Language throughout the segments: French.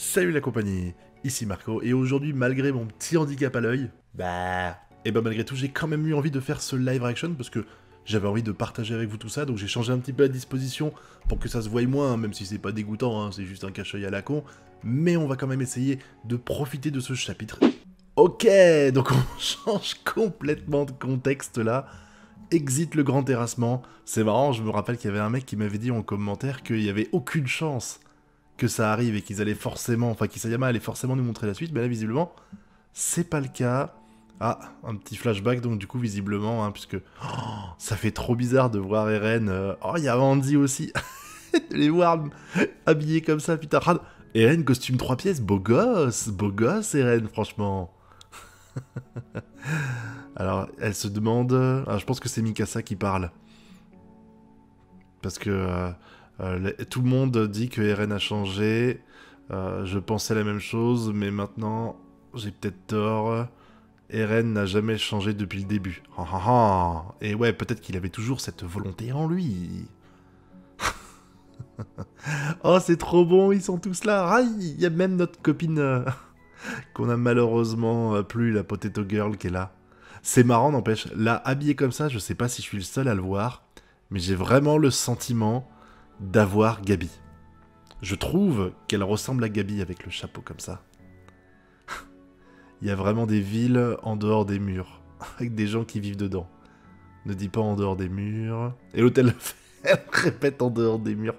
Salut la compagnie, ici Marco, et aujourd'hui, malgré mon petit handicap à l'œil, et malgré tout, j'ai quand même eu envie de faire ce live reaction parce que j'avais envie de partager avec vous tout ça, donc j'ai changé un petit peu la disposition pour que ça se voie moins, même si c'est pas dégoûtant, hein, c'est juste un cache-œil à la con, mais on va quand même essayer de profiter de ce chapitre. Ok, donc on change complètement de contexte là. Exit le grand terrassement. C'est marrant, je me rappelle qu'il y avait un mec qui m'avait dit en commentaire qu'il n'y avait aucune chance que ça arrive et qu'ils allaient forcément, enfin qu'Isayama allait forcément nous montrer la suite, mais là visiblement, c'est pas le cas. Ah, un petit flashback donc du coup visiblement, hein, puisque ça fait trop bizarre de voir Eren. Oh, il y a Andy aussi. De les voir habillés comme ça, putain. Eren, costume 3 pièces, beau gosse Eren, franchement. Alors, elle se demande... je pense que c'est Mikasa qui parle. Parce que tout le monde dit que Eren a changé. Je pensais la même chose, mais maintenant, j'ai peut-être tort. Eren n'a jamais changé depuis le début. Et ouais, peut-être qu'il avait toujours cette volonté en lui. Oh, c'est trop bon, ils sont tous là. Ah, il y a même notre copine qu'on a malheureusement plus, la Potato Girl, qui est là. C'est marrant, n'empêche. Là, habillée comme ça, je sais pas si je suis le seul à le voir, mais j'ai vraiment le sentiment d'avoir Gabi. Je trouve qu'elle ressemble à Gabi avec le chapeau comme ça. Il y a vraiment des villes en dehors des murs, avec des gens qui vivent dedans. Ne dis pas en dehors des murs. Et l'hôtel elle répète en dehors des murs.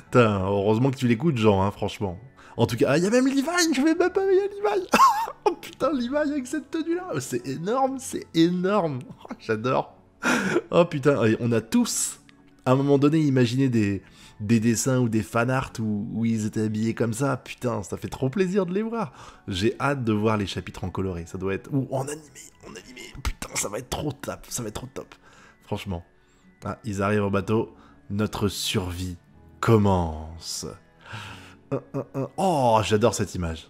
Putain, heureusement que tu l'écoutes, Jean, hein, franchement. En tout cas, il y a même Levi, je vais même pas il y a Levi. Oh putain, Levi avec cette tenue-là, c'est énorme, c'est énorme. Oh, j'adore. Oh putain, on a tous, à un moment donné, imaginé des dessins ou des fanarts où ils étaient habillés comme ça. Putain, ça fait trop plaisir de les voir. J'ai hâte de voir les chapitres en coloré. Ça doit être... Ou en animé. Putain, ça va être trop top. Ça va être trop top. Franchement. Ah, ils arrivent au bateau. Notre survie commence. Oh, j'adore cette image.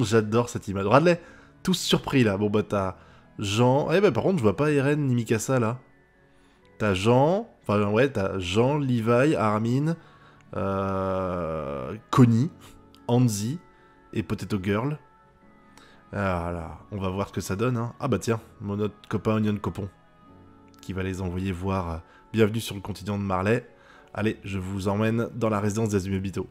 J'adore cette image. Regarde-les, tous surpris là. Bon bah t'as Jean... Eh bah par contre je vois pas Eren ni Mikasa là. T'as Jean... Enfin ouais, t'as Jean, Levi, Armin, Connie, Hanzi et Potato Girl. Ah là, on va voir ce que ça donne. Hein. Ah bah tiens, mon autre copain Onion Copon. Qui va les envoyer voir... Bienvenue sur le continent de Marley. Allez, je vous emmène dans la résidence d'Azumabito.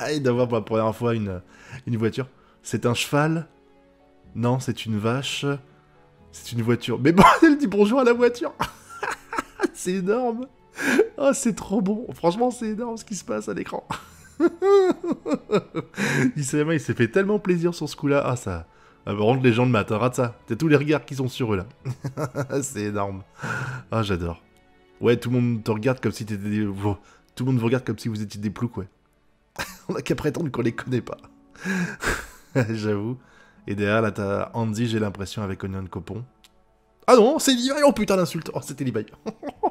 Et d'avoir pour la première fois une voiture. C'est un cheval? Non, c'est une vache. C'est une voiture. Mais bon, elle dit bonjour à la voiture. C'est énorme. Oh, c'est trop bon. Franchement, c'est énorme ce qui se passe à l'écran. Isayama, il s'est fait tellement plaisir sur ce coup-là. Ah, ça... Ah, par contre, les gens de matin, rate ça. T'as tous les regards qui sont sur eux, là. C'est énorme. Ah, j'adore. Ouais, tout le monde te regarde comme si t'étais des... Tout le monde vous regarde comme si vous étiez des ploucs, ouais. On a qu'à prétendre qu'on les connaît pas. J'avoue. Et derrière, là, t'as Andy, j'ai l'impression, avec Onion Copon. Ah non, c'est Levi. Oh putain, l'insulte. Oh, c'était Levi.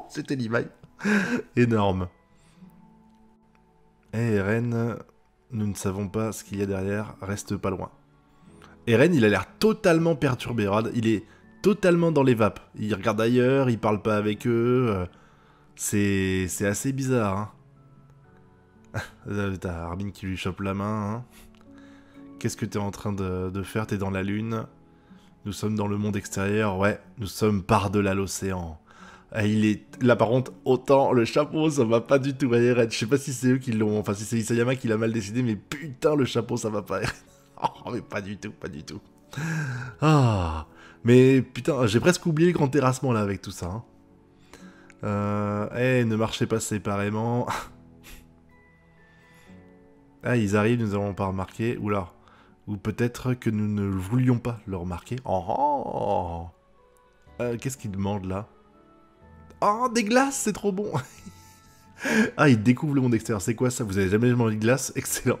C'était Levi. Énorme. Et Eren, nous ne savons pas ce qu'il y a derrière. Reste pas loin. Eren, il a l'air totalement perturbé. Il est totalement dans les vapes. Il regarde ailleurs, il parle pas avec eux. C'est assez bizarre, hein. T'as Armin qui lui chope la main, hein. Qu'est-ce que t'es en train de faire? T'es dans la lune. Nous sommes dans le monde extérieur, ouais. Nous sommes par-delà l'océan. Il est... Là, par contre, autant le chapeau, ça va pas du tout à Eren. Je sais pas si c'est eux qui l'ont... Enfin, si c'est Isayama qui l'a mal décidé, mais putain, le chapeau, ça va pas, Eren. Oh, mais pas du tout, pas du tout. Ah, mais putain, j'ai presque oublié le grand terrassement, là, avec tout ça, hein. Ne marchez pas séparément. Ah, ils arrivent, nous n'avons pas remarqué. Oula. Ou peut-être que nous ne voulions pas le remarquer. Oh, qu'est-ce qu'ils demandent, là? Oh, des glaces, c'est trop bon. Ah, ils découvrent le monde extérieur. C'est quoi, ça? Vous avez jamais mangé de glace? Excellent.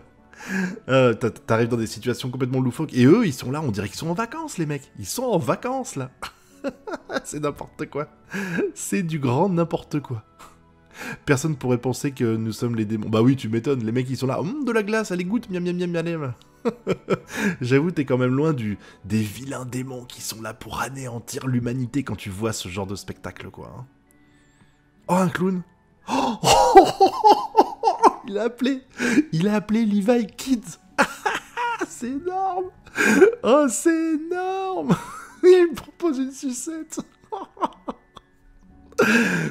T'arrives dans des situations complètement loufoques. Et eux, ils sont là, on dirait qu'ils sont en vacances, les mecs. Ils sont en vacances, là. C'est n'importe quoi. C'est du grand n'importe quoi. Personne pourrait penser que nous sommes les démons. Bah oui, tu m'étonnes. Les mecs, ils sont là. De la glace, allez, goûte. Miam, miam, miam, miam, miam. J'avoue, t'es quand même loin des vilains démons qui sont là pour anéantir l'humanité quand tu vois ce genre de spectacle, quoi. Hein. Oh, un clown. Oh Il a appelé Levi Kids. C'est énorme. Oh, c'est énorme. Il me propose une sucette.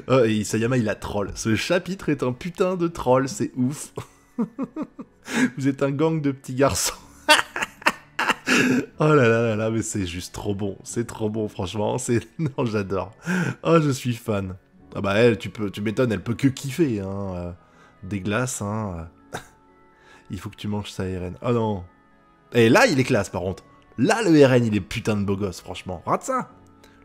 Oh, et Isayama, il a troll. Ce chapitre est un putain de troll, c'est ouf. Vous êtes un gang de petits garçons. Oh là là là là, mais c'est juste trop bon. C'est trop bon, franchement. Non, j'adore. Oh, je suis fan. Ah bah elle, tu m'étonnes, elle peut que kiffer, hein. Des glaces, hein. Il faut que tu manges ça, RN. Oh non. Et là, il est classe, par contre. Là, le RN, il est putain de beau gosse, franchement. Rate ça.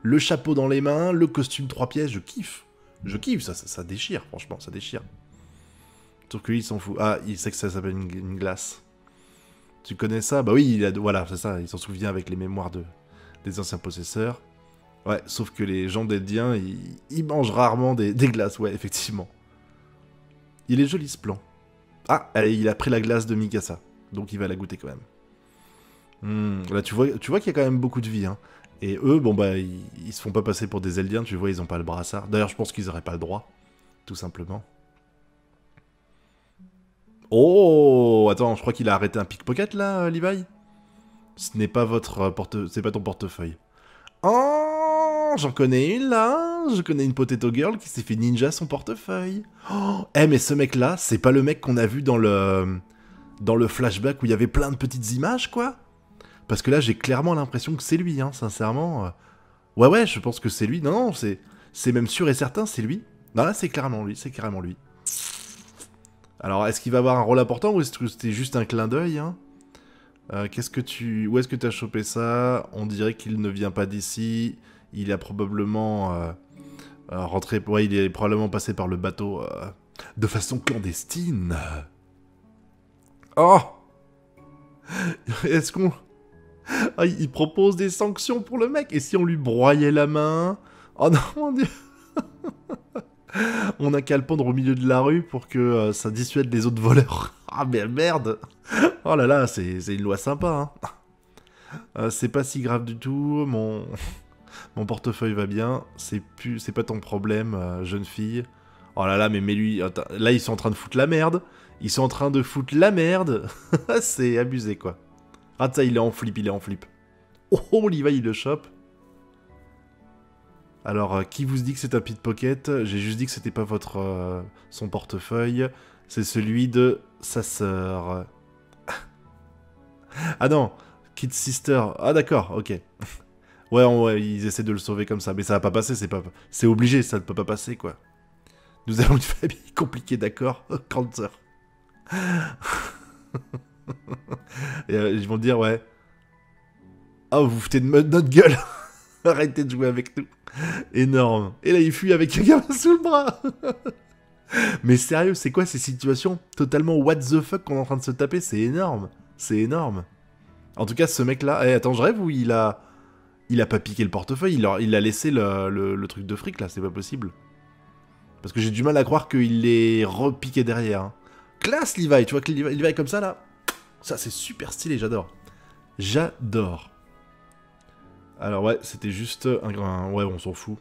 Le chapeau dans les mains, le costume 3 pièces, je kiffe. Je kiffe, ça déchire, franchement, ça déchire. Sauf que lui, il s'en fout. Ah, il sait que ça s'appelle une glace. Tu connais ça? Bah oui, voilà, c'est ça, il s'en souvient avec les mémoires des anciens possesseurs. Ouais, sauf que les gens d'Eldiens, ils mangent rarement des glaces, ouais, effectivement. Il est joli, ce plan. Ah, allez, il a pris la glace de Mikasa, donc il va la goûter quand même. Là, tu vois qu'il y a quand même beaucoup de vie, hein. Et eux, bon bah, ils se font pas passer pour des Eldiens, tu vois, ils ont pas le brassard. D'ailleurs, je pense qu'ils auraient pas le droit, tout simplement. Oh, attends, je crois qu'il a arrêté un pickpocket, là, Levi. Ce n'est pas c'est pas ton portefeuille. Oh, j'en connais une, là. Je connais une potato girl qui s'est fait ninja son portefeuille. Oh, mais ce mec-là, c'est pas le mec qu'on a vu dans le flashback où il y avait plein de petites images, quoi. Parce que là, j'ai clairement l'impression que c'est lui, hein, sincèrement. Ouais, je pense que c'est lui. Non, c'est même sûr et certain, c'est lui. Non, là, c'est carrément lui, Alors, est-ce qu'il va avoir un rôle important ou est-ce que c'était juste un clin d'œil, hein? Où est-ce que tu as chopé ça? On dirait qu'il ne vient pas d'ici. Il a probablement rentré... Ouais, il est probablement passé par le bateau de façon clandestine. Oh! Est-ce qu'on... Ah, il propose des sanctions pour le mec. Et si on lui broyait la main? Oh non, mon Dieu. On a qu'à le pendre au milieu de la rue pour que ça dissuade les autres voleurs. Ah mais merde. Oh là là, c'est une loi sympa, hein. C'est pas si grave du tout, mon portefeuille va bien. C'est pas ton problème, jeune fille. Oh là là, mais lui... Attends, là, ils sont en train de foutre la merde. C'est abusé, quoi. Ah, ça, il est en flip. Oh, Levi, il le chope. Alors, qui vous dit que c'est un pickpocket? J'ai juste dit que c'était pas son portefeuille. C'est celui de sa sœur. Ah non, Kid Sister. Ah d'accord, ok. Ouais, ils essaient de le sauver comme ça, mais ça va pas passer, c'est obligé, ça ne peut pas passer, quoi. Nous avons une famille compliquée, d'accord? Cancer. Et ils vont dire, ouais. Ah, vous vous foutez de notre gueule. Arrêtez de jouer avec nous. Énorme. Et là, il fuit avec un gamin sous le bras. Mais sérieux, c'est quoi ces situations totalement what the fuck qu'on est en train de se taper? C'est énorme. C'est énorme. En tout cas, ce mec-là... attends, je rêve ou il a pas piqué le portefeuille, il a laissé le truc de fric, là, c'est pas possible. Parce que j'ai du mal à croire qu'il l'ait repiqué derrière. Hein. Classe, Levi, tu vois que Levi comme ça, là. Ça, c'est super stylé, j'adore. J'adore. Alors ouais, c'était juste ouais, on s'en fout.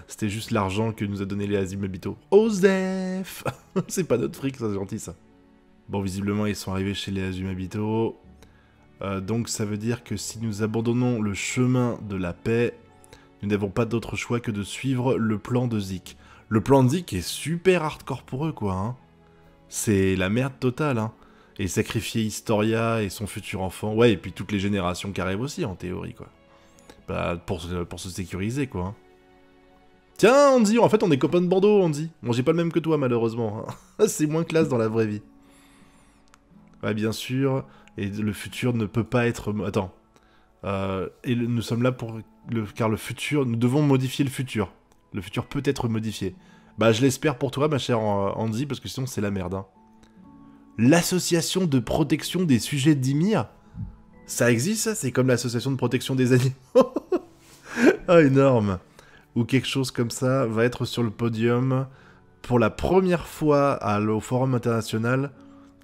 C'était juste l'argent que nous a donné les Azumabito. Osef. C'est pas notre fric, ça, c'est gentil, ça. Bon, visiblement, ils sont arrivés chez les Azumabito. Donc ça veut dire que si nous abandonnons le chemin de la paix, nous n'avons pas d'autre choix que de suivre le plan de Zik. Le plan de Zik est super hardcore pour eux, quoi. Hein. C'est la merde totale, hein. Et sacrifier Historia et son futur enfant. Ouais, et puis toutes les générations qui arrivent aussi, en théorie, quoi. Bah, pour se sécuriser, quoi. Hein. Tiens, Andy, en fait, on est copains de Bordeaux, Andy. Bon, j'ai pas le même que toi, malheureusement. Hein. C'est moins classe dans la vraie vie. Ouais, bien sûr. Et le futur ne peut pas être... Attends. Nous sommes là pour... Car le futur... Nous devons modifier le futur. Le futur peut être modifié. Bah, je l'espère pour toi, ma chère Andy, parce que sinon, c'est la merde. Hein. L'association de protection des sujets d'Ymir? Ça existe, ça? C'est comme l'association de protection des animaux. Ah, énorme. Ou quelque chose comme ça va être sur le podium pour la première fois au Forum International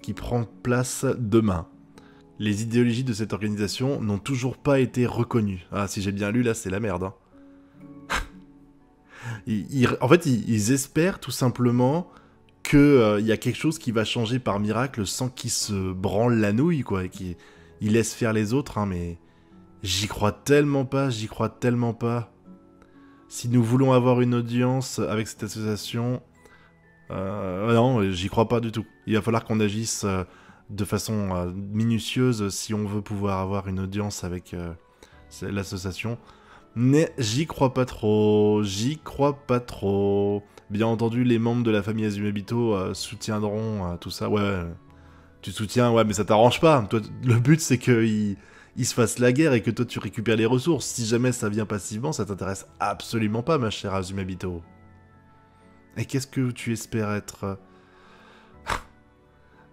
qui prend place demain. Les idéologies de cette organisation n'ont toujours pas été reconnues. Ah, si j'ai bien lu, là, c'est la merde. Hein. En fait, ils espèrent tout simplement que y a quelque chose qui va changer par miracle sans qu'il se branle la nouille, quoi, et qu'il laisse faire les autres, hein, mais j'y crois tellement pas, j'y crois tellement pas. Si nous voulons avoir une audience avec cette association, non, j'y crois pas du tout. Il va falloir qu'on agisse de façon minutieuse si on veut pouvoir avoir une audience avec l'association. Mais j'y crois pas trop, j'y crois pas trop. Bien entendu, les membres de la famille Azumabito soutiendront tout ça. Ouais, tu soutiens, ouais, mais ça t'arrange pas. Toi, le but, c'est qu'il se fasse la guerre et que toi, tu récupères les ressources. Si jamais ça vient passivement, ça t'intéresse absolument pas, ma chère Azumabito. Et qu'est-ce que tu espères être?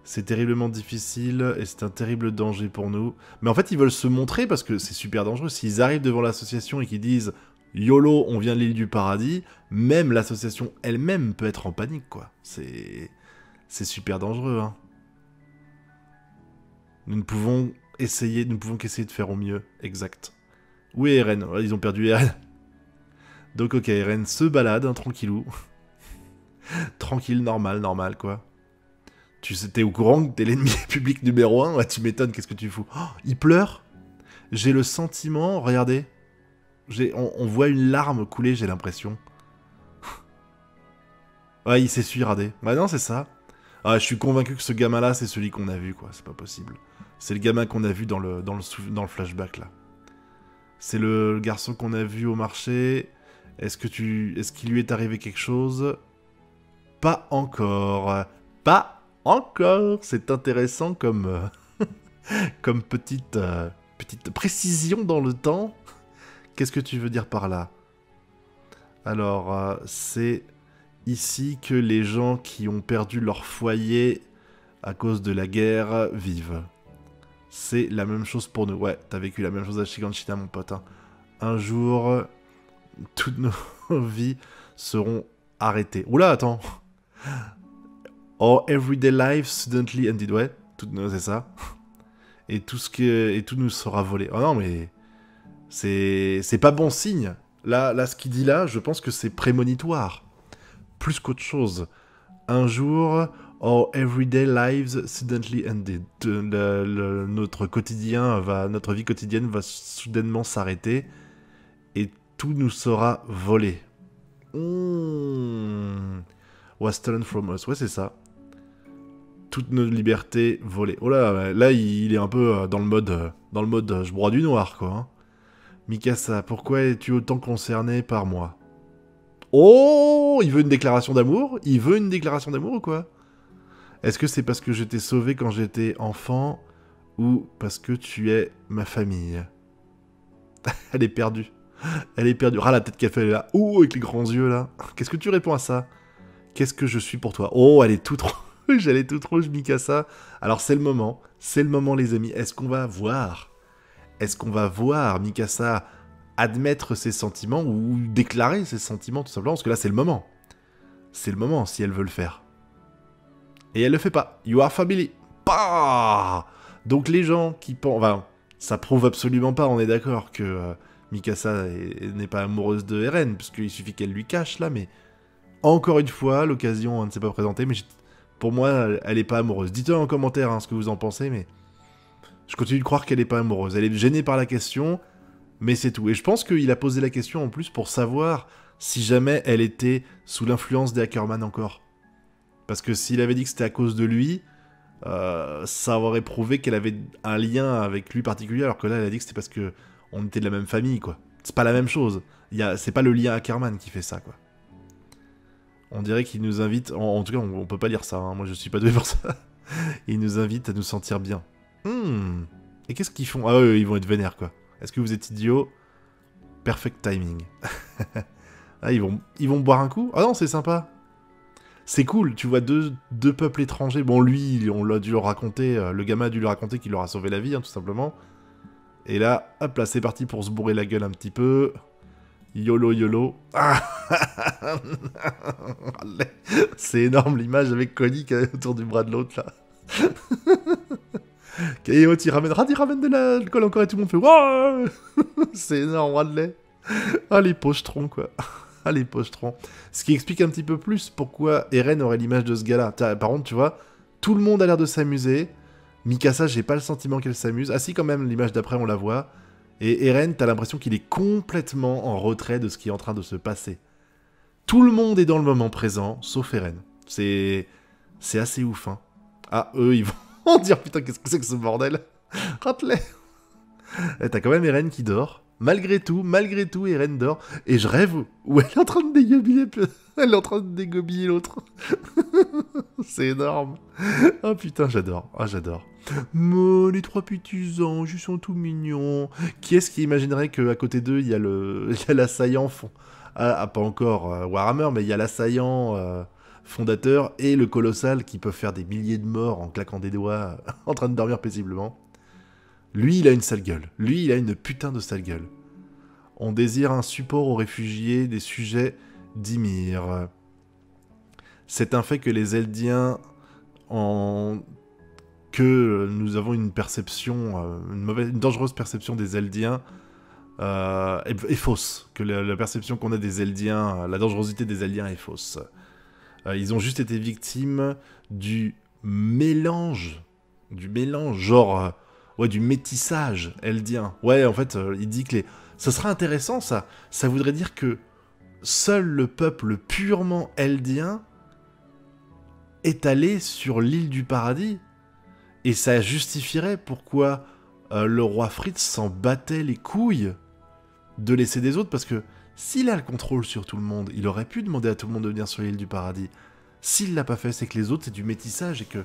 C'est terriblement difficile et c'est un terrible danger pour nous. Mais en fait, ils veulent se montrer parce que c'est super dangereux. S'ils arrivent devant l'association et qu'ils disent « YOLO, on vient de l'île du paradis », même l'association elle-même peut être en panique, quoi. C'est super dangereux, hein. Nous ne pouvons qu'essayer de faire au mieux. Exact. Où est Eren? Ils ont perdu Eren. Donc ok, Eren se balade, hein, tranquillou. Tranquille, normal, quoi. Tu sais, t'es au courant que t'es l'ennemi public numéro 1? Ouais, tu m'étonnes, qu'est-ce que tu fous? Oh, il pleure? J'ai le sentiment, regardez. On voit une larme couler, j'ai l'impression. Ouais, il s'essuie, radé. Ouais, non, c'est ça. Ah, je suis convaincu que ce gamin-là, c'est celui qu'on a vu, quoi. C'est pas possible. C'est le gamin qu'on a vu dans le flashback, là. C'est le garçon qu'on a vu au marché. Est-ce qu'il lui est arrivé quelque chose? Pas encore. Pas encore. C'est intéressant comme, comme petite précision dans le temps. Qu'est-ce que tu veux dire par là? Alors, c'est ici que les gens qui ont perdu leur foyer à cause de la guerre vivent. C'est la même chose pour nous. Ouais, t'as vécu la même chose à Shiganshina, mon pote. Hein. Un jour, toutes nos vies seront arrêtées. Oula, attends. Our everyday life suddenly ended. Ouais, c'est ça. Et tout nous sera volé. Oh non, mais c'est pas bon signe. Là, ce qu'il dit là, je pense que c'est prémonitoire. Plus qu'autre chose. Un jour, our everyday lives suddenly ended. Notre vie quotidienne va soudainement s'arrêter et tout nous sera volé. Was stolen from us. Ouais, c'est ça. Toutes nos libertés volées. Oh là, il est un peu dans le mode je broie du noir, quoi. Hein. Mikasa, pourquoi es-tu autant concerné par moi? Oh, il veut une déclaration d'amour? Il veut une déclaration d'amour ou quoi? Est-ce que c'est parce que je t'ai sauvé quand j'étais enfant ou parce que tu es ma famille? Elle est perdue. Elle est perdue. Ah, la tête qu'elle fait, elle est là. Ouh, avec les grands yeux, là. Qu'est-ce que tu réponds à ça? Qu'est-ce que je suis pour toi? Oh, elle est toute rouge, elle est toute rouge, Mikasa. Alors, c'est le moment, les amis. Est-ce qu'on va voir Mikasa admettre ses sentiments ou déclarer ses sentiments, tout simplement? Parce que là, c'est le moment. C'est le moment, si elle veut le faire. Et elle le fait pas. You are family. Bah donc les gens qui pensent... Enfin, ça prouve absolument pas, on est d'accord, que Mikasa n'est pas amoureuse de Eren, puisqu'il suffit qu'elle lui cache, là, mais... Encore une fois, l'occasion ne s'est pas présentée, mais pour moi, elle est pas amoureuse. Dites-le en commentaire ce que vous en pensez, mais... Je continue de croire qu'elle est pas amoureuse. Elle est gênée par la question, mais c'est tout. Et je pense qu'il a posé la question en plus pour savoir si jamais elle était sous l'influence des Ackerman encore. Parce que s'il avait dit que c'était à cause de lui, ça aurait prouvé qu'elle avait un lien avec lui particulier, alors que là, elle a dit que c'était parce que on était de la même famille, quoi. C'est pas la même chose. C'est pas le lien Ackerman qui fait ça, quoi. On dirait qu'il nous invite... En tout cas, on peut pas lire ça, hein. Moi, je suis pas doué pour ça. Il nous invite à nous sentir bien. Et qu'est-ce qu'ils font? Ah, eux, ils vont être vénères, quoi. Est-ce que vous êtes idiots? Perfect timing. Ah, ils vont boire un coup? Ah non, c'est sympa. C'est cool, tu vois deux peuples étrangers. Bon, lui, on l'a dû le raconter, le gamin a dû lui raconter qu'il leur a sauvé la vie, hein, tout simplement. Et là, hop là, c'est parti pour se bourrer la gueule un petit peu. YOLO, YOLO. Ah c'est énorme l'image avec Connie qui est autour du bras de l'autre, là. Et l'autre, il ramène de l'alcool encore et tout le monde fait « Wouah !» C'est énorme, Radley. Ah, les pochetrons, quoi. Ah, les pochetrons. Ce qui explique un petit peu plus pourquoi Eren aurait l'image de ce gars-là. Par contre, tu vois, tout le monde a l'air de s'amuser. Mikasa, j'ai pas le sentiment qu'elle s'amuse. Ah si, quand même, l'image d'après, on la voit. Et Eren, t'as l'impression qu'il est complètement en retrait de ce qui est en train de se passer. Tout le monde est dans le moment présent, sauf Eren. C'est assez ouf, hein. Ah, eux, ils vont dire, putain, qu'est-ce que c'est que ce bordel? Rate-les. T'as quand même Eren qui dort. Malgré tout, Eren dort. Et je rêve où elle est en train de dégobiller. Elle est en train de dégobiller l'autre. C'est énorme. Oh putain, j'adore. Ah, j'adore. Mais les 3 petits anges, ils sont tout mignons. Qui est-ce qui imaginerait qu'à côté d'eux, il y a l'assaillant pas encore Warhammer, mais il y a l'assaillant fondateur et le colossal qui peuvent faire des milliers de morts en claquant des doigts, en train de dormir paisiblement. Lui, il a une sale gueule. Lui, il a une putain de sale gueule. On désire un support aux réfugiés des sujets d'Ymir. C'est un fait que les Eldiens que nous avons une perception, une dangereuse perception des Eldiens est fausse. Que la perception qu'on a des Eldiens, la dangerosité des Eldiens est fausse. Ils ont juste été victimes du mélange, genre... ouais, du métissage eldien. Ouais, en fait, il dit que ça serait intéressant, ça. Ça voudrait dire que seul le peuple purement eldien est allé sur l'île du paradis. Et ça justifierait pourquoi le roi Fritz s'en battait les couilles de laisser des autres, parce que s'il a le contrôle sur tout le monde, il aurait pu demander à tout le monde de venir sur l'île du paradis. S'il l'a pas fait, c'est que les autres, c'est du métissage et que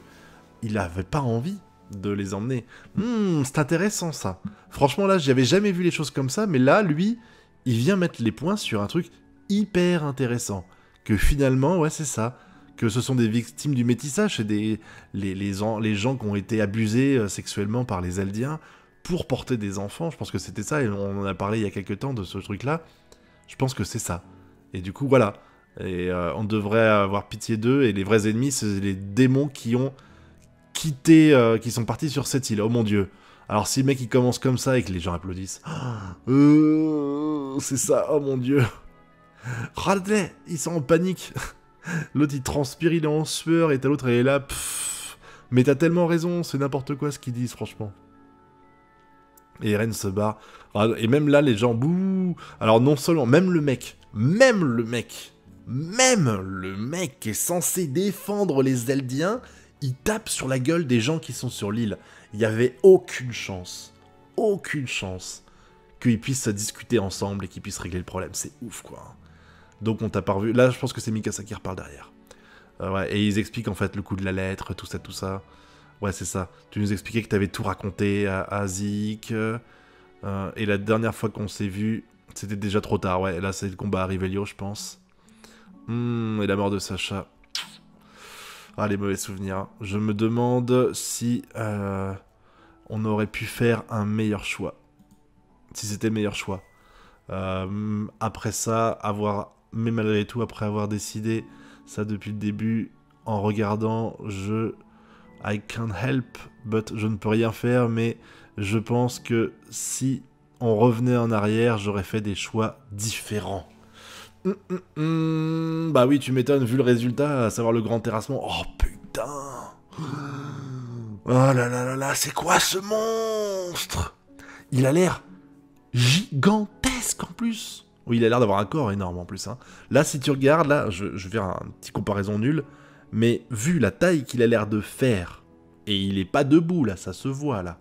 il avait pas envie de les emmener. C'est intéressant, ça. Franchement, là, j'avais jamais vu les choses comme ça, mais là, lui, il vient mettre les points sur un truc hyper intéressant. Que finalement, ouais, c'est ça. Que ce sont des victimes du métissage, c'est les gens qui ont été abusés sexuellement par les Eldiens pour porter des enfants. Je pense que c'était ça, et on en a parlé il y a quelques temps de ce truc-là. Je pense que c'est ça. Et du coup, voilà. Et on devrait avoir pitié d'eux, et les vrais ennemis, c'est les démons qui ont quitté, qui sont partis sur cette île. Oh mon dieu. Alors si le mec il commence comme ça et que les gens applaudissent, c'est ça, oh mon dieu. Regardez, ils sont en panique. L'autre il transpire, il est en sueur, et t'as l'autre elle est là. Mais t'as tellement raison, c'est n'importe quoi ce qu'ils disent, franchement. Et Eren se barre. Et même là, les gens, bouh. Alors non seulement, même le mec qui est censé défendre les Eldiens, il tape sur la gueule des gens qui sont sur l'île. Il n'y avait aucune chance qu'ils puissent se discuter ensemble et qu'ils puissent régler le problème. C'est ouf, quoi. Donc on t'a pas revu. Là, je pense que c'est Mikasa qui reparle derrière. Ouais, et ils expliquent en fait le coup de la lettre, tout ça. Ouais, c'est ça. Tu nous expliquais que t'avais tout raconté à Zik. Et la dernière fois qu'on s'est vu, c'était déjà trop tard. Ouais, là, c'est le combat à Rivelio, je pense. Et la mort de Sacha. Ah, les mauvais souvenirs. Je me demande si on aurait pu faire un meilleur choix. Si c'était le meilleur choix. Après ça, mais malgré tout, après avoir décidé ça depuis le début, en regardant, I can't help, but je ne peux rien faire, mais je pense que si on revenait en arrière, j'aurais fait des choix différents. Bah oui, tu m'étonnes, vu le résultat, à savoir le grand terrassement. Oh putain! Oh là là là là, c'est quoi ce monstre? Il a l'air gigantesque en plus. Oui, il a l'air d'avoir un corps énorme en plus. Hein. Là, si tu regardes, là, je vais faire un petit comparaison nul, mais vu la taille qu'il a l'air de faire, et il est pas debout là, ça se voit là,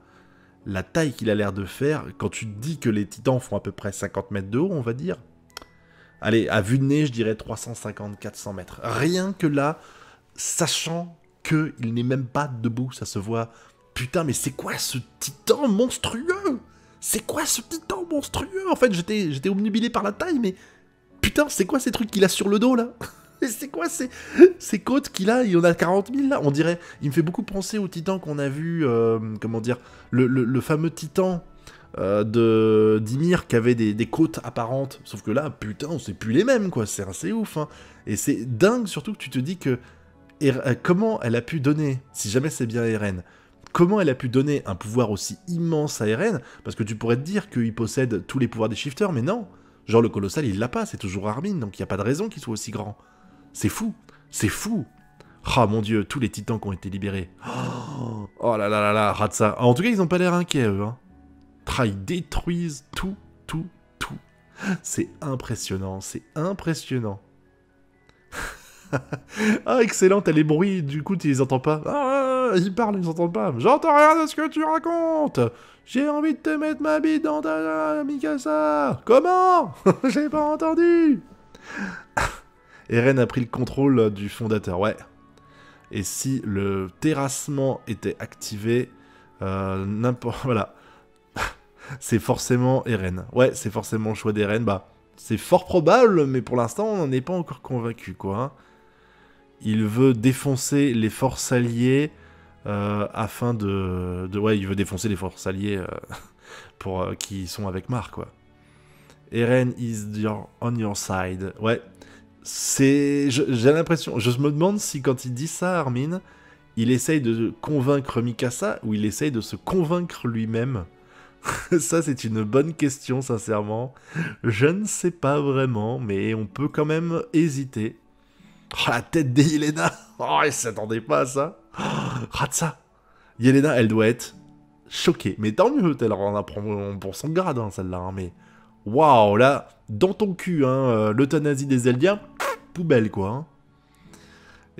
la taille qu'il a l'air de faire, quand tu te dis que les titans font à peu près 50 mètres de haut, on va dire, allez, à vue de nez, je dirais 350-400 mètres. Rien que là, sachant qu'il n'est même pas debout, ça se voit. Putain, mais c'est quoi ce titan monstrueux? C'est quoi ce titan monstrueux? En fait, j'étais obnubilé par la taille, mais... Putain, c'est quoi ces trucs qu'il a sur le dos, là? C'est quoi ces côtes qu'il a? Il y en a 40 000, là. On dirait... Il me fait beaucoup penser au titan qu'on a vu... comment dire? Le fameux titan d'Ymir qui avait des côtes apparentes. Sauf que là, putain, c'est plus les mêmes, quoi. C'est assez ouf, hein. Et c'est dingue, surtout que tu te dis que... comment elle a pu donner, si jamais c'est bien Eren... Comment elle a pu donner un pouvoir aussi immense à Eren? Parce que tu pourrais te dire qu'il possède tous les pouvoirs des shifters, mais non. Genre le colossal, il l'a pas, c'est toujours Armin, donc il y a pas de raison qu'il soit aussi grand. C'est fou, c'est fou. Ah mon dieu, tous les titans qui ont été libérés. Oh là là là là, rate ça. En tout cas, ils ont pas l'air inquiets, eux. Hein. Ils détruisent tout, tout, tout. C'est impressionnant, c'est impressionnant. Ah, excellent, t'as les bruits, du coup, tu les entends pas. Ah, ils parlent, ils entendent pas. J'entends rien de ce que tu racontes. J'ai envie de te mettre ma bite dans ta Mikasa. Comment? J'ai pas entendu. Eren a pris le contrôle du fondateur, ouais. Et si le terrassement était activé, n'importe... Voilà. C'est forcément Eren. Ouais, c'est forcément le choix d'Eren. Bah, c'est fort probable, mais pour l'instant, on n'en est pas encore convaincu, quoi. Hein. Il veut défoncer les forces alliées afin de... Ouais, il veut défoncer les forces alliées qui sont avec Mar, quoi. Eren is on your side. Ouais. J'ai l'impression... Je me demande si quand il dit ça, Armin, il essaye de convaincre Mikasa ou il essaye de se convaincre lui-même. Ça, c'est une bonne question, sincèrement. Je ne sais pas vraiment, mais on peut quand même hésiter. Oh, la tête de Yelena. Oh, elle s'attendait pas à ça. Oh, rate ça. Yelena, elle doit être choquée. Mais tant mieux, elle en apprend pour son grade, hein, celle-là. Hein, mais waouh, là, dans ton cul, hein, l'euthanasie des Eldiens, poubelle, quoi. Hein.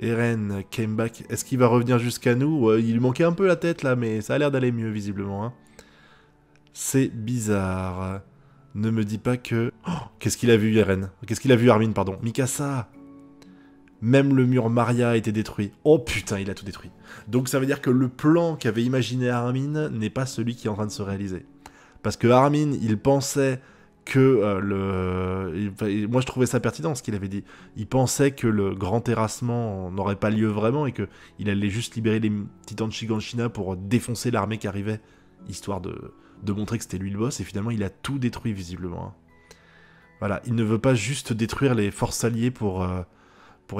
Eren came back. Est-ce qu'il va revenir jusqu'à nous? Il lui manquait un peu la tête, là, mais ça a l'air d'aller mieux, visiblement. Hein. C'est bizarre. Ne me dis pas que... Oh, qu'est-ce qu'il a vu, Eren? Qu'est-ce qu'il a vu, Armin, pardon? Mikasa. Même le mur Maria a été détruit. Oh putain, il a tout détruit. Donc ça veut dire que le plan qu'avait imaginé Armin n'est pas celui qui est en train de se réaliser. Parce que Armin, il pensait que moi je trouvais ça pertinent ce qu'il avait dit. Il pensait que le grand terrassement n'aurait pas lieu vraiment et qu'il allait juste libérer les titans de Shiganshina pour défoncer l'armée qui arrivait, histoire de montrer que c'était lui le boss, et finalement il a tout détruit visiblement. Voilà, il ne veut pas juste détruire les forces alliées pour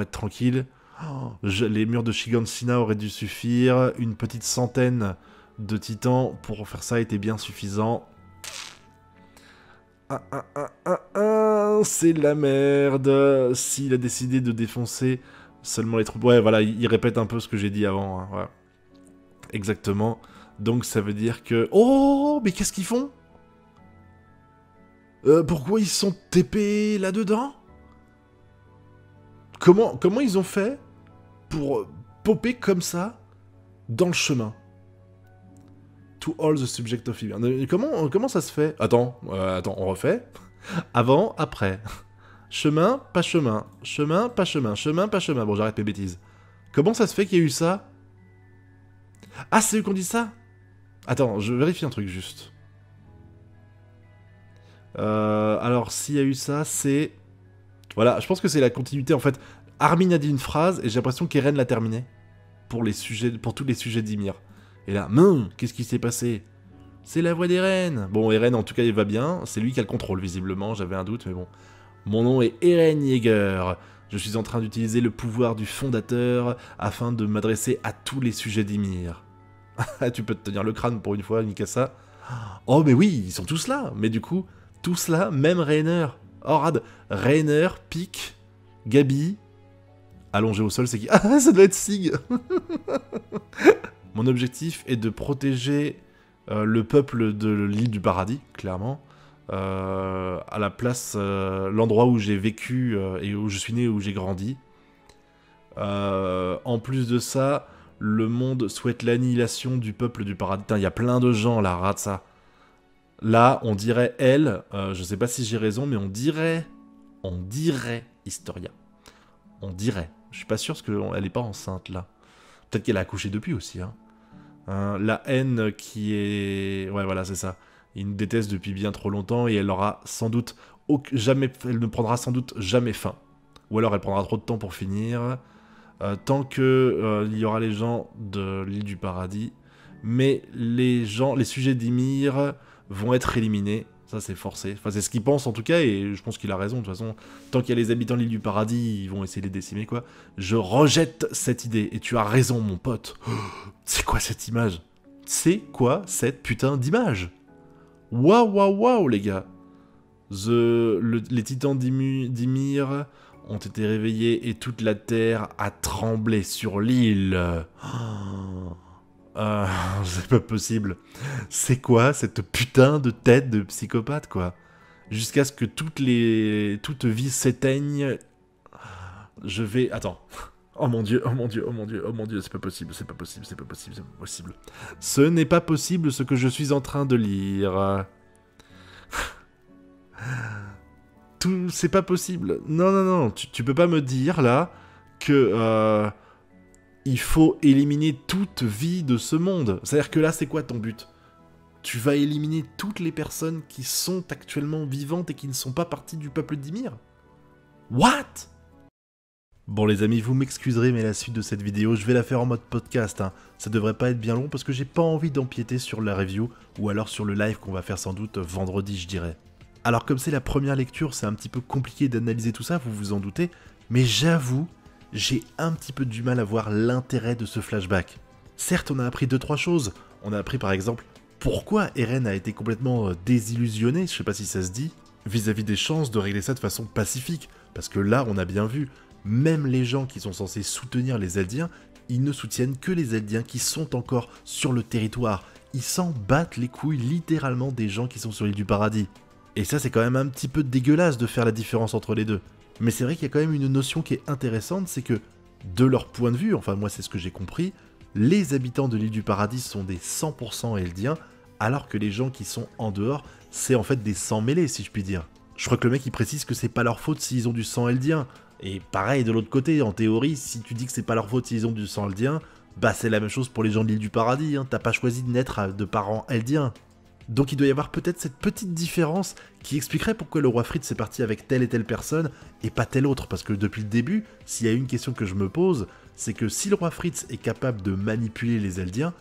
être tranquille. Oh, les murs de Shiganshina auraient dû suffire, une petite centaine de titans pour faire ça était bien suffisant. C'est la merde. S'il a décidé de défoncer seulement les troupes... Ouais, voilà, il répète un peu ce que j'ai dit avant. Hein, voilà. Exactement. Donc ça veut dire que... Oh, mais qu'est-ce qu'ils font? Pourquoi ils sont TP là-dedans? Comment ils ont fait pour popper comme ça dans le chemin? To all the subject of event. Comment ça se fait? Attends, on refait. Avant, après. Chemin, pas chemin. Chemin, pas chemin. Chemin, pas chemin. Bon, j'arrête mes bêtises. Comment ça se fait qu'il y a eu ça? Ah, c'est eux qui ont dit ça? Attends, je vérifie un truc juste. Alors, s'il y a eu ça, c'est... Voilà, je pense que c'est la continuité, en fait. Armin a dit une phrase, et j'ai l'impression qu'Eren l'a terminée. Pour tous les sujets d'Ymir. Et là, qu'est-ce qui s'est passé? C'est la voix d'Eren. Bon, Eren, en tout cas, il va bien. C'est lui qui a le contrôle, visiblement. J'avais un doute, mais bon. Mon nom est Eren Yeager. Je suis en train d'utiliser le pouvoir du fondateur afin de m'adresser à tous les sujets d'Ymir. Tu peux te tenir le crâne pour une fois, Mikasa. Oh, mais oui, ils sont tous là. Mais du coup, tous là, même Reiner. Oh, rad. Reiner, Pique, Gabi. Allongé au sol, c'est qui? Ah, ça doit être Sig. Mon objectif est de protéger le peuple de l'île du paradis, clairement. À la place, l'endroit où j'ai vécu et où je suis né, où j'ai grandi. En plus de ça, le monde souhaite l'annihilation du peuple du paradis. Il y a plein de gens là, rate ça. Là, on dirait elle, je sais pas si j'ai raison, mais on dirait Historia. On dirait. Je suis pas sûr parce qu'elle est pas enceinte là. Peut-être qu'elle a accouché depuis aussi. Hein. La haine qui est... Ouais, voilà, c'est ça. Il nous déteste depuis bien trop longtemps et elle aura sans doute elle ne prendra sans doute jamais fin. Ou alors elle prendra trop de temps pour finir. Tant que il y aura les gens de l'île du paradis. Mais les sujets d'Ymir vont être éliminés. Ça, c'est forcé. Enfin, c'est ce qu'il pense, en tout cas, et je pense qu'il a raison. De toute façon, tant qu'il y a les habitants de l'île du paradis, ils vont essayer de les décimer, quoi. Je rejette cette idée. Et tu as raison, mon pote. C'est quoi cette image? C'est quoi cette putain d'image? Waouh, waouh, waouh, les gars. Les titans d'Ymir ont été réveillés et toute la terre a tremblé sur l'île. C'est pas possible. C'est quoi cette putain de tête de psychopathe, quoi? Jusqu'à ce que toute vie s'éteigne. Je vais... Attends. Oh mon dieu, oh mon dieu, oh mon dieu, oh mon dieu, c'est pas possible, c'est pas possible, c'est pas possible, c'est pas possible. Ce n'est pas possible ce que je suis en train de lire. C'est pas possible. Non, non, non, tu peux pas me dire, là, que... il faut éliminer toute vie de ce monde. C'est-à-dire que là, c'est quoi ton but? Tu vas éliminer toutes les personnes qui sont actuellement vivantes et qui ne sont pas parties du peuple d'Ymir? What? Bon les amis, vous m'excuserez, mais la suite de cette vidéo, je vais la faire en mode podcast. Hein. Ça devrait pas être bien long parce que j'ai pas envie d'empiéter sur la review ou alors sur le live qu'on va faire sans doute vendredi, je dirais. Alors comme c'est la première lecture, c'est un petit peu compliqué d'analyser tout ça, vous vous en doutez, mais j'avoue, j'ai un petit peu du mal à voir l'intérêt de ce flashback. Certes, on a appris 2-3 choses. On a appris par exemple pourquoi Eren a été complètement désillusionné, je sais pas si ça se dit, vis-à-vis des chances de régler ça de façon pacifique. Parce que là, on a bien vu, même les gens qui sont censés soutenir les Eldiens, ils ne soutiennent que les Eldiens qui sont encore sur le territoire. Ils s'en battent les couilles littéralement des gens qui sont sur l'île du paradis. Et ça, c'est quand même un petit peu dégueulasse de faire la différence entre les deux. Mais c'est vrai qu'il y a quand même une notion qui est intéressante, c'est que, de leur point de vue, enfin moi c'est ce que j'ai compris, les habitants de l'île du paradis sont des 100% Eldiens, alors que les gens qui sont en dehors, c'est en fait des sang mêlés, si je puis dire. Je crois que le mec il précise que c'est pas leur faute s'ils ont du sang Eldien. Et pareil de l'autre côté, en théorie, si tu dis que c'est pas leur faute s'ils ont du sang Eldien, bah c'est la même chose pour les gens de l'île du paradis, hein. T'as pas choisi de naître de parents Eldiens. Donc il doit y avoir peut-être cette petite différence qui expliquerait pourquoi le roi Fritz est parti avec telle et telle personne et pas telle autre. Parce que depuis le début, s'il y a une question que je me pose, c'est que si le roi Fritz est capable de manipuler les Eldiens,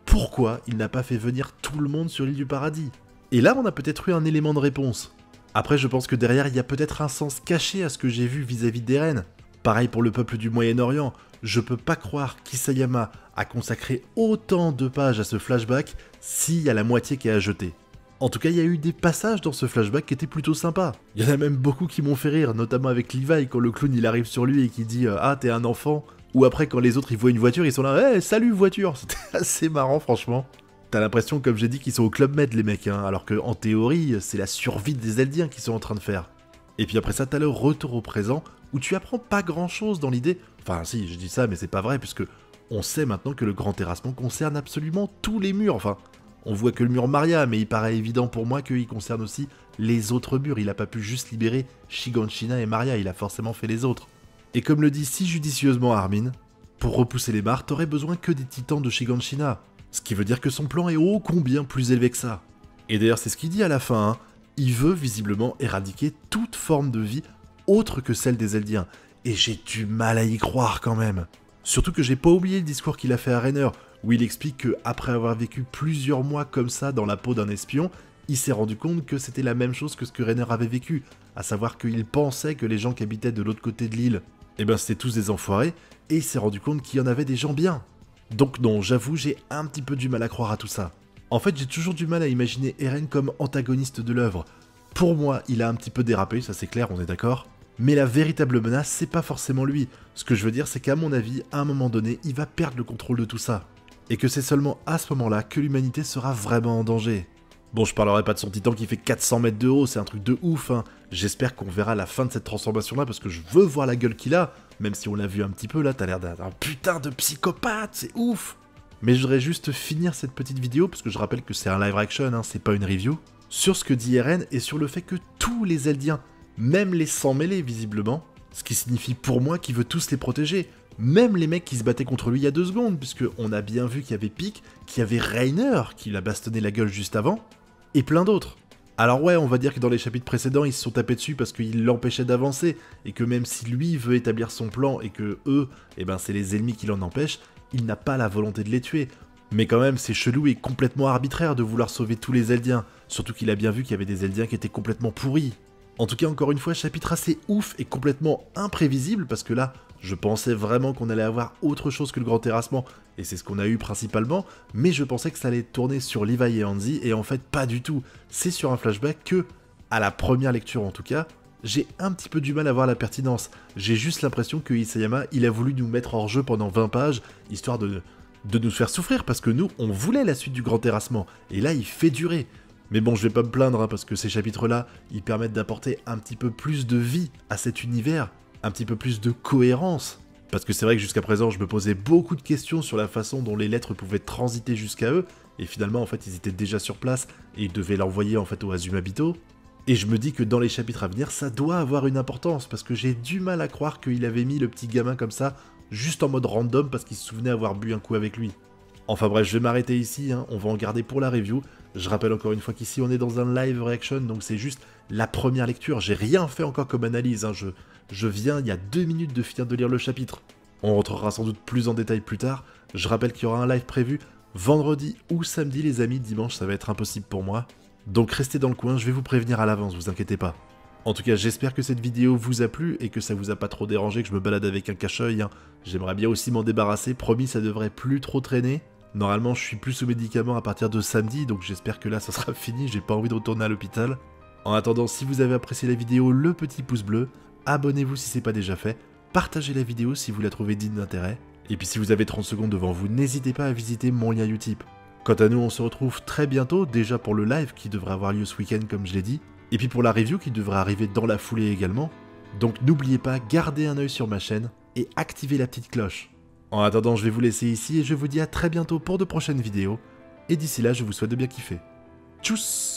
pourquoi il n'a pas fait venir tout le monde sur l'île du paradis? Et là on a peut-être eu un élément de réponse. Après je pense que derrière il y a peut-être un sens caché à ce que j'ai vu vis-à-vis d'Eren. Pareil pour le peuple du Moyen-Orient, je peux pas croire qu'Isayama a consacré autant de pages à ce flashback s'il y a la moitié qui est à jeter. En tout cas, il y a eu des passages dans ce flashback qui étaient plutôt sympas. Il y en a même beaucoup qui m'ont fait rire, notamment avec Levi quand le clown il arrive sur lui et qui dit « Ah, t'es un enfant ?» Ou après quand les autres ils voient une voiture, ils sont là « Hey, salut voiture !» C'était assez marrant franchement. T'as l'impression, comme j'ai dit, qu'ils sont au Club Med les mecs, hein, alors qu'en théorie, c'est la survie des Eldiens qu'ils sont en train de faire. Et puis après ça, t'as le retour au présent, où tu apprends pas grand chose dans l'idée. Enfin si, je dis ça, mais c'est pas vrai, puisque on sait maintenant que le grand terrassement concerne absolument tous les murs. Enfin, on voit que le mur Maria, mais il paraît évident pour moi qu'il concerne aussi les autres murs. Il a pas pu juste libérer Shiganshina et Maria, il a forcément fait les autres. Et comme le dit si judicieusement Armin, pour repousser les mares, t'aurais besoin que des titans de Shiganshina. Ce qui veut dire que son plan est ô combien plus élevé que ça. Et d'ailleurs c'est ce qu'il dit à la fin, hein. Il veut visiblement éradiquer toute forme de vie autre que celle des Eldiens. Et j'ai du mal à y croire quand même. Surtout que j'ai pas oublié le discours qu'il a fait à Rainer, où il explique que après avoir vécu plusieurs mois comme ça dans la peau d'un espion, il s'est rendu compte que c'était la même chose que ce que Rainer avait vécu, à savoir qu'il pensait que les gens qui habitaient de l'autre côté de l'île, eh ben c'était tous des enfoirés, et il s'est rendu compte qu'il y en avait des gens bien. Donc non, j'avoue, j'ai un petit peu du mal à croire à tout ça. En fait, j'ai toujours du mal à imaginer Eren comme antagoniste de l'œuvre. Pour moi, il a un petit peu dérapé, ça c'est clair, on est d'accord. Mais la véritable menace, c'est pas forcément lui. Ce que je veux dire, c'est qu'à mon avis, à un moment donné, il va perdre le contrôle de tout ça. Et que c'est seulement à ce moment-là que l'humanité sera vraiment en danger. Bon, je parlerai pas de son titan qui fait 400 mètres de haut, c'est un truc de ouf, hein. J'espère qu'on verra la fin de cette transformation-là, parce que je veux voir la gueule qu'il a. Même si on l'a vu un petit peu, là, t'as l'air d'un putain de psychopathe, c'est ouf. Mais je voudrais juste finir cette petite vidéo, parce que je rappelle que c'est un live action, hein, c'est pas une review, sur ce que dit Eren et sur le fait que tous les Eldiens, même les sans mêlés visiblement, ce qui signifie pour moi qu'il veut tous les protéger, même les mecs qui se battaient contre lui il y a 2 secondes, puisque on a bien vu qu'il y avait Pieck, qu'il y avait Rainer qui l'a bastonné la gueule juste avant, et plein d'autres. Alors ouais, on va dire que dans les chapitres précédents, ils se sont tapés dessus parce qu'ils l'empêchaient d'avancer, et que même si lui veut établir son plan et que eux, eh ben c'est les ennemis qui l'en empêchent, il n'a pas la volonté de les tuer. Mais quand même, c'est chelou et complètement arbitraire de vouloir sauver tous les Eldiens, surtout qu'il a bien vu qu'il y avait des Eldiens qui étaient complètement pourris. En tout cas, encore une fois, chapitre assez ouf et complètement imprévisible, parce que là, je pensais vraiment qu'on allait avoir autre chose que le grand terrassement, et c'est ce qu'on a eu principalement, mais je pensais que ça allait tourner sur Levi et Hanzi, et en fait pas du tout. C'est sur un flashback que à la première lecture en tout cas, j'ai un petit peu du mal à voir la pertinence. J'ai juste l'impression que Isayama, il a voulu nous mettre hors jeu pendant 20 pages, histoire de nous faire souffrir, parce que nous, on voulait la suite du Grand Terrassement, et là, il fait durer. Mais bon, je vais pas me plaindre, hein, parce que ces chapitres-là, ils permettent d'apporter un petit peu plus de vie à cet univers, un petit peu plus de cohérence. Parce que c'est vrai que jusqu'à présent, je me posais beaucoup de questions sur la façon dont les lettres pouvaient transiter jusqu'à eux, et finalement, en fait, ils étaient déjà sur place, et ils devaient l'envoyer, en fait, au Azumabito. Et je me dis que dans les chapitres à venir, ça doit avoir une importance, parce que j'ai du mal à croire qu'il avait mis le petit gamin comme ça, juste en mode random, parce qu'il se souvenait avoir bu un coup avec lui. Enfin bref, je vais m'arrêter ici, hein, on va en garder pour la review. Je rappelle encore une fois qu'ici on est dans un live reaction, donc c'est juste la première lecture. J'ai rien fait encore comme analyse, hein. Je viens il y a 2 minutes de finir de lire le chapitre. On rentrera sans doute plus en détail plus tard. Je rappelle qu'il y aura un live prévu vendredi ou samedi les amis, dimanche ça va être impossible pour moi. Donc restez dans le coin, je vais vous prévenir à l'avance, vous inquiétez pas. En tout cas, j'espère que cette vidéo vous a plu et que ça vous a pas trop dérangé que je me balade avec un cache-œil, hein. J'aimerais bien aussi m'en débarrasser, promis ça devrait plus trop traîner. Normalement, je suis plus sous médicaments à partir de samedi, donc j'espère que là ça sera fini, j'ai pas envie de retourner à l'hôpital. En attendant, si vous avez apprécié la vidéo, le petit pouce bleu, abonnez-vous si c'est pas déjà fait, partagez la vidéo si vous la trouvez digne d'intérêt, et puis si vous avez 30 secondes devant vous, n'hésitez pas à visiter mon lien Utip. Quant à nous, on se retrouve très bientôt, déjà pour le live qui devrait avoir lieu ce week-end comme je l'ai dit, et puis pour la review qui devrait arriver dans la foulée également. Donc n'oubliez pas, gardez un œil sur ma chaîne et activez la petite cloche. En attendant, je vais vous laisser ici et je vous dis à très bientôt pour de prochaines vidéos. Et d'ici là, je vous souhaite de bien kiffer. Tchuss!